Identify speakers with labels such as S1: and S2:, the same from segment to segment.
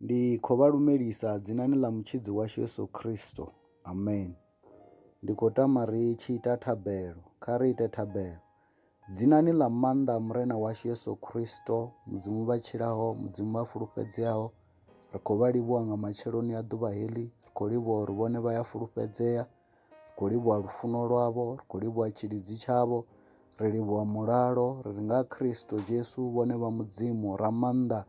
S1: Ndi khou vha lumelisa dzinani ḽa mutshidzi washu Yesu Kristo. Amen. Ndi khou tama ri tshi ita thabelo, kha ri ite thabelo. Dzinani ḽa maanḓa murena washu Yesu Kristo, mudzimu vha tshilaho, mudzimu vha fulufhedzeaho, ri khou vha livhuwa nga matsheloni a ḓuvha heḽi, ri khou livhuwa uri vhone vha ya fulufhedzea, ri khou livhuwa lufuno lwavho, ri khou livhuwa tshilidzi tshavho, ri livhuwa mulalo, ri nga Kristo Jesu vhone vha mudzimu ra maanḓa,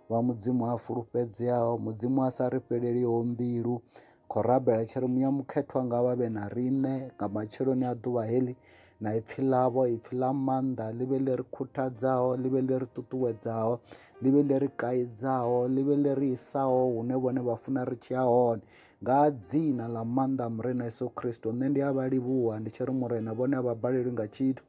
S1: vha mudzimu a fulufhedzeaho, mudzimu a sa ri fheleliho mbilu. Khou rabela tshi ri muya mukhethwa nga vha vhe na riṋe nga matsheloni a ḓuvha heḽi, na ipfhi ḽavho, ipfhi ḽa maanḓa ḽi vhe ḽi ri khuthadzaho, ḽi vhe ḽi ri ṱuṱuwedzaho, ḽi vhe ḽi ri kaidzaho, ḽi vhe ḽi ri isaho hune vhone vha funa ri tshi ya hone. Nga dzina ḽa maanḓa murena Yesu Kristo, nṋe ndi a vha livhuwa ndi tshi ri murena vhone a vha balelwi nga tshithu.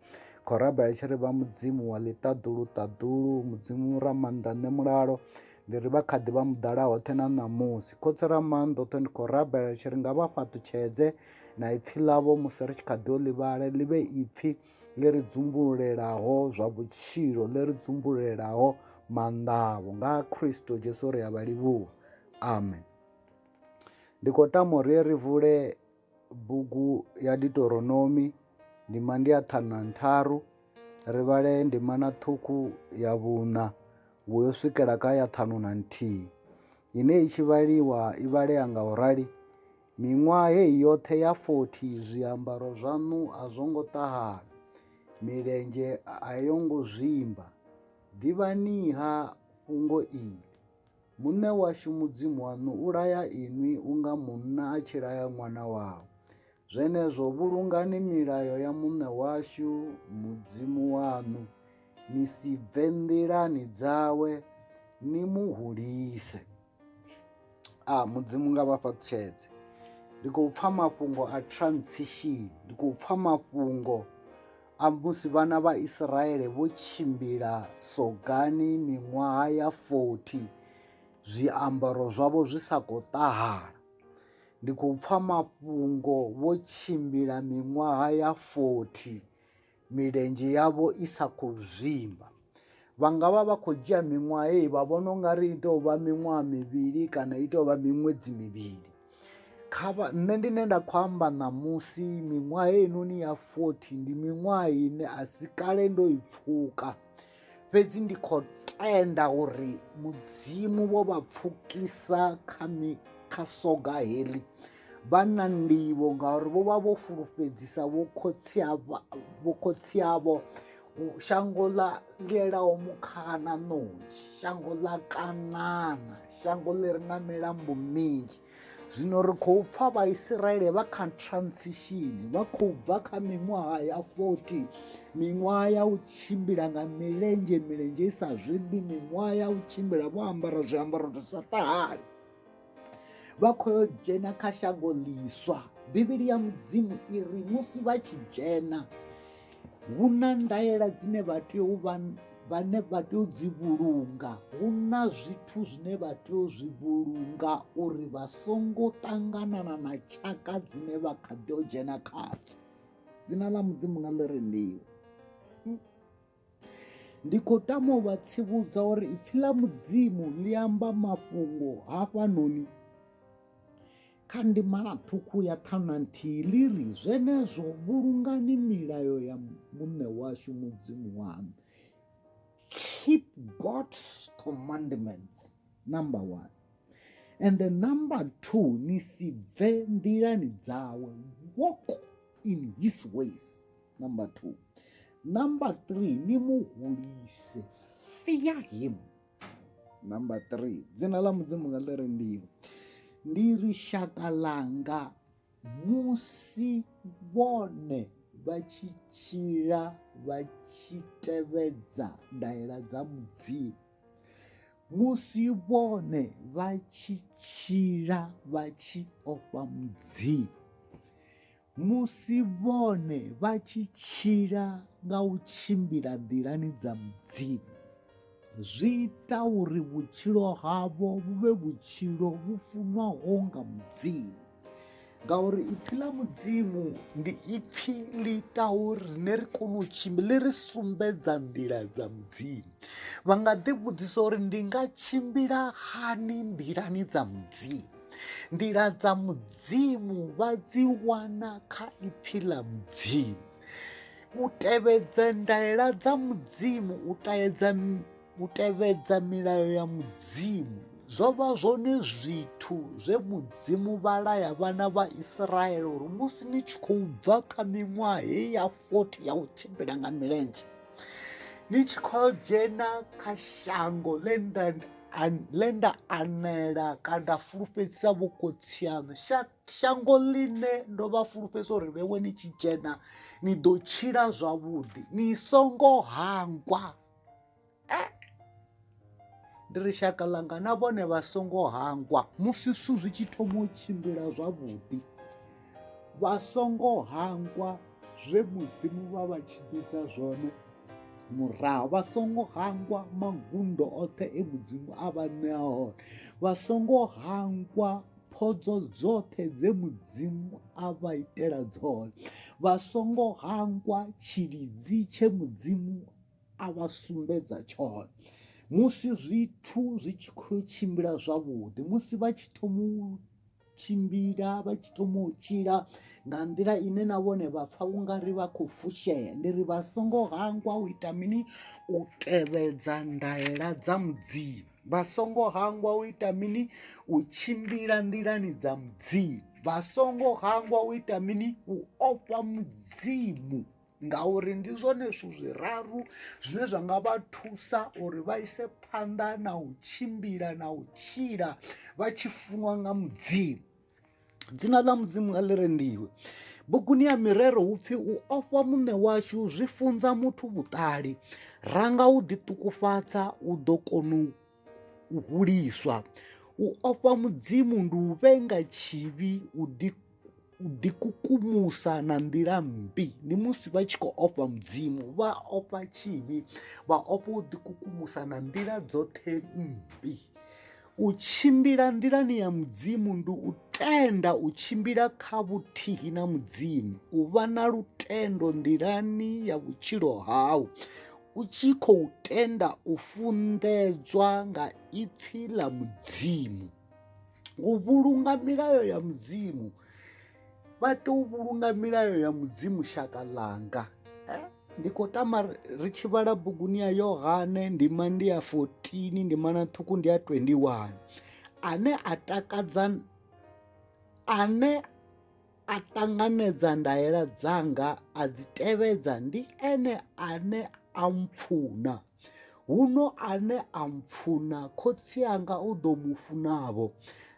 S1: Khou rabela tshi ri vha mudzimu wa ḽiṱaḓulu ṱaḓulu, mudzimu ra maanḓa nṋe mulalo, ndi ri vha kha ḓi vha muḓala hoṱhe na ṋamusi. Khotsi ra maanḓa oṱhe ndi khou rabela tshi ri nga vha fhaṱutshedze na ipfhi ḽavho musi ri tshi kha ḓi o ḽi vhala, ḽi vhe ipfhi ḽi ri dzumbulelaho zwa vhutshilo, ḽi ri dzumbulelaho maanḓavho. Nga Kristo Jesu ri a vha livhuwa. Amen. Ndi khou tama uri ri vule bugu ya Deuteronomy, ndima ndi ya 53, ri vhale ndima na ṱhukhu ya vhuṋa vhuyo swikela kha ya 51, ine i tshi vhaliwa i vhalea nga u rali. Miṅwaha heyi yoṱhe ya 40 zwiambaro zwaṋu a zwo ngo ṱahala, milenzhe a yo ngo zwimba. Ḓivhaniha fhungo iḽi, muṋe washu mudzimu waṋu u laya inwi unga munna a tshi laya ṅwana wawe. Zwenezwo vhulungani milayo ya muṋe washu mudzimu waṋu, ni si bve nḓilani dzawe ni muhulise. Mudzimu nga vha fhaṱutshedze. Ndi khou pfa mafhungo a transition, ndi khou pfa mafhungo a musi vhana vha Israele vho tshimbila sogani miṅwaha ya 40 zwiambaro zwavho zwi sa khou ṱahala. Ndi khou pfa mafhungo vho tshimbila miṅwaha ya 40 milenzhe yavho i sa khou zwimba. Vha nga vha vha khou dzhia miṅwaha heyi vha vhona u nga ri i tou vha miṅwaha mivhili kana i tou vha miṅwedzi mivhili. Nṋe ndine nda khou amba ṋamusi miṅwaha heinoni ya 40 ndi miṅwaha ine a si kale ndo i pfhuka, fhedzi ndi khou tenda uri mudzimu vho vha pfukisa kha soga heḽi. Vha na nḓivho ngauri vho vha vho fulufhedzisa vho khotsi avho shango ḽa lielaho mukhanani, shango ḽa Kanana, shango ḽi re na milambo minzhi. Zwino ri khou pfa Vhaisraele vha kha transition, vha khou bva kha miṅwaha ya 40, miṅwaha ya u tshimbila nga milenzhe i sa zwimbi, miṅwaha ya u tshimbila vho ambara zwiambaro zwi sa ṱahali. Vha khou yo dzhena kha shango ḽiswa. Bivhili ya mudzimu i ri musi vha tshi dzhena hu na ndaela dzine vha tea u vhane vha tea u dzi vhulunga. Hu na zwithu zwine vha tea u zwi vhulunga uri vha songo ṱanganana na tshaka dzine vha kha ḓi o dzhena khadzo. Dzina ḽa mudzimu nga ḽi ri ndiwo. Ndi khou tama u vha tsivhudza uri ipfhi ḽa mudzimu ḽi amba mafhungo hafhanoni kha ndima na ṱhukhu ya 51 ḽi ri zwenezwo vhulungani milayo ya muṋe washu mudzimu waṋu. Keep God's commandments, number 1. And the number 2, ni si bve nḓilani dzawe, walk in his ways, number 2. Number 3, ni muhulise, fear him, number 3. Dzina ḽa mudzimu nga ḽi ri ndiwo. Ndi ri shaka ḽanga musi vhone vha tshi tshila vha tshi tevhedza ndaela dza mudzimu, musi vhone vha tshi tshila vha tshi ofha mudzimu, musi vhone vha tshi tshila nga u tshimbila nḓilani dza mudzimu, zwi ita uri vhutshilo havho vhu vhe vhutshilo vhu funwaho nga mudzimu. ngauri ipfhi ḽa mudzimu ndi ipfhi ḽi itaho uri rine ri kone u tshimbila, ḽi ri sumbedza nḓila dza mudzimu. Vha nga ḓi vhudzisa uri ndi nga tshimbila hani nḓilani dza mudzimu. Nḓila dza mudzimu vha dzi wana kha ipfhi ḽa mudzimu. U tevhedza ndaela dza mudzimu, u tevhedza milayo ya mudzimu, zwo vha zwone zwithu zwe mudzimu vha laya vhana vha Israele uri musi ni tshi khou bva kha miṅwaha heyi ya 40 ya u tshimbila nga milenzhe, ni tshi khou dzhena kha shango ḽe nda anela kana fulufhedzisa vhukhotsi yaṋu, shango ḽine ndo vha fulufhedzisa uri vhewe ni tshi dzhena ni ḓo tshila zwavhuḓi, ni songo hangwa. Ndi ri shaka ḽanga na vhone vha songo hangwa musi zwithu zwi tshi thoma u tshimbila zwavhuḓi, vha songo hangwa zwe mudzimu vha vha tshimbidza zwone murahu, vha songo hangwa magundo oṱhe e mudzimu a vha ṋea hone, vha songo hangwa phodzo dzoṱhe dze mudzimu a vha itela dzone, vha songo hangwa tshilidzi tshe mudzimu a vha sumbedza tshone. Musi zwithu zwi tshi khou tshimbila zwavhuḓi, musi vha tshi thoma u tshimbila, vha tshi thoma u tshila nga nḓila ine na vhone vha pfha ungari vha khou fushea, ndi ri vha songo hangwa u ita mini? U tevhedza ndaela dza mudzimu. Vha songo hangwa u ita mini? U tshimbila nḓilani dza mudzimu. Vha songo hangwa u ita mini? U ofha mudzimu, ngauri ndi zwone zwithu zwiraru zwine zwa nga vha thusa uri vha ise phanḓa na u tshimbila na u tshila vha tshi funwa nga mudzimu. Dzina ḽa mudzimu a ḽi rendiwe. Buguni ya mirero hupfi u ofha muṋe washu zwi funza muthu vhuṱali, ranga u ḓiṱukufhadza u ḓo kona u huliswa. U ofha mudzimu ndi u vhenga tshivhi, u ḓikukumusa na nḓila mmbi. Ndi musi vha tshi khou ofha mudzimu, vha ofha tshivhi, vha ofha u ḓikukumusa na nḓila dzoṱhe mmbi. U tshimbila nḓilani ya mudzimu ndi u tenda u tshimbila kha vhuthihi na mudzimu, u vha na lutendo nḓilani ya vhutshilo hau, u tshi khou tenda u funḓedzwa nga ipfhi ḽa mudzimu. U vhulunga milayo ya mudzimu, vha tea u vhulunga milayo ya mudzimu shaka ḽanga. Ndi khou tama ri tshi vhala buguni ya Yohane ndima ndi ya 14 ndima na ṱhukhu ndi ya 21, ane a ṱanganedza ndaela dzanga a dzi tevhedza ndi ene ane a mpfuna. Huno ane a mpfuna khotsi anga u ḓo mu funavho,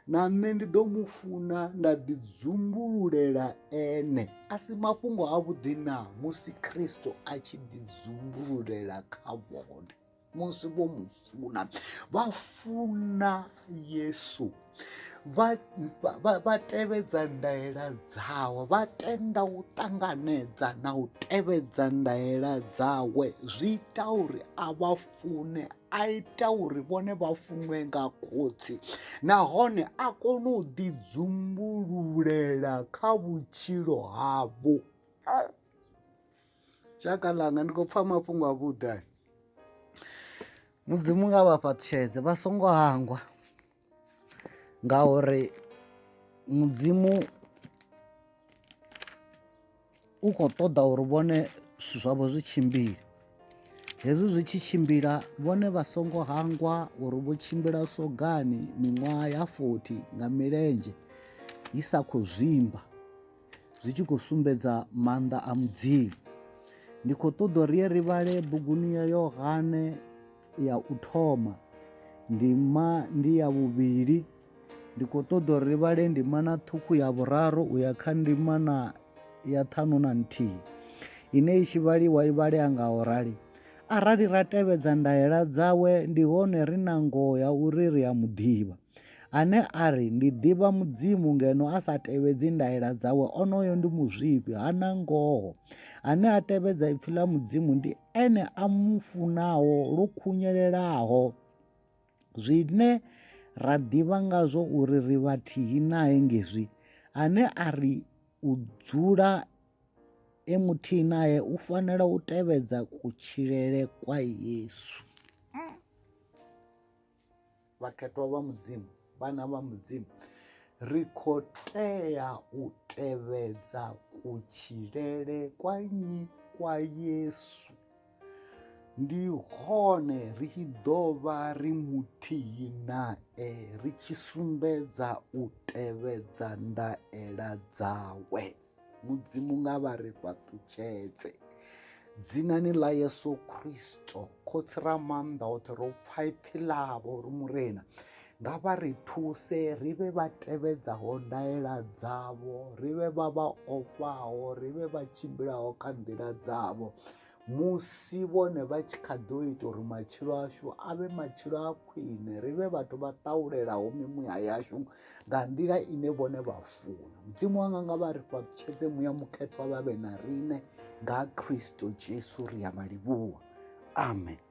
S1: na nṋe ndi ḓo mu funa nda ḓi dzumbululela ene. A si mafhungo avhuḓi na musi Kristo a tshi ḓi dzumbululela kha vhone, musi vho mu funa, vha funa Yesu, vha tevhedza ndaela dzawe, vha tenda u ṱanganedza na u tevhedza ndaela dzawe, zwi ita uri a vha fune, a ita uri vhone vha funwe nga khotsi, nahone a kone u ḓi dzumbululela kha vhutshilo havho. Shaka ḽanga ndi khou pfha mafhungo a vhuḓi. Mudzimu nga vha fhaṱutshedze, vha songo hangwa, ngauri mudzimu u khou ṱoḓa uri vhone zwithu zwavho zwi tshimbile. Hezwi zwi tshi tshimbila, vhone vha songo hangwa uri vho tshimbila sogani miṅwaha ya 40 nga milenzhe i sa khou zwimba, zwi tshi khou sumbedza maanḓa a mudzimu. Ndi khou ṱoḓa uri ri vhale buguni ya Yohane ya u thoma ndima ndi ya 2, ndi khou ṱoḓa uri ri vhale ndima na ṱhukhu ya 3 uya kha ndima na ya 51, ine i tshi vhaliwa i vhalea nga rali. Arali ra tevhedza ndaela dzawe, ndi hone ri na ngoho ya uri ri a muḓivha. Ane a ri ndi ḓivha mudzimu ngeno a sa tevhedzi ndaela dzawe, onoyo ndi muzwifhi, hana ngoho. Ane a tevhedza ipfhi ḽa mudzimu ndi ene a mufunaho lwo khunyelelaho. Zwine ra ḓivha ngazwo uri ri vhathihi naye ngezwi, ane a ri u dzula muthihi naye u fanela u tevhedza kutshilele kwa Yesu. Vhakhetwa vha mudzimu, vhana vha mudzimu, ri khou tea u tevhedza kutshilele kwa nnyi? Kwa Yesu. Ndi hone ri tshi ḓo vha ri muthihi nae, ri tshi sumbedza u tevhedza ndaela dzawe. Mudzimu nga vha ri fhaṱutshedze dzinani ḽa Yesu Kristo, khotsi ra maanḓa oṱhe, ro pfha ipfhi ḽavho ri murena, nga vha ri thuse ri vhe vha tevhedzaho ndaela dzavho, ri vhe vha vha ofhaho, ri vhe vha tshimbilaho kha nḓila dzavho, musi vhone vha tshi kha ḓo ita uri matshilo ashu a vhe matshilo a khwine, ri vhe vhathu vha ṱaulelaho mimuya yashu nga nḓila ine vhone vha funa. Mudzimu wanga nga vha ri fhaṱutshedze muya mukhethwa vha vhe na riṋe nga Kristo Jesu ri ya vha livhuwa. Amen.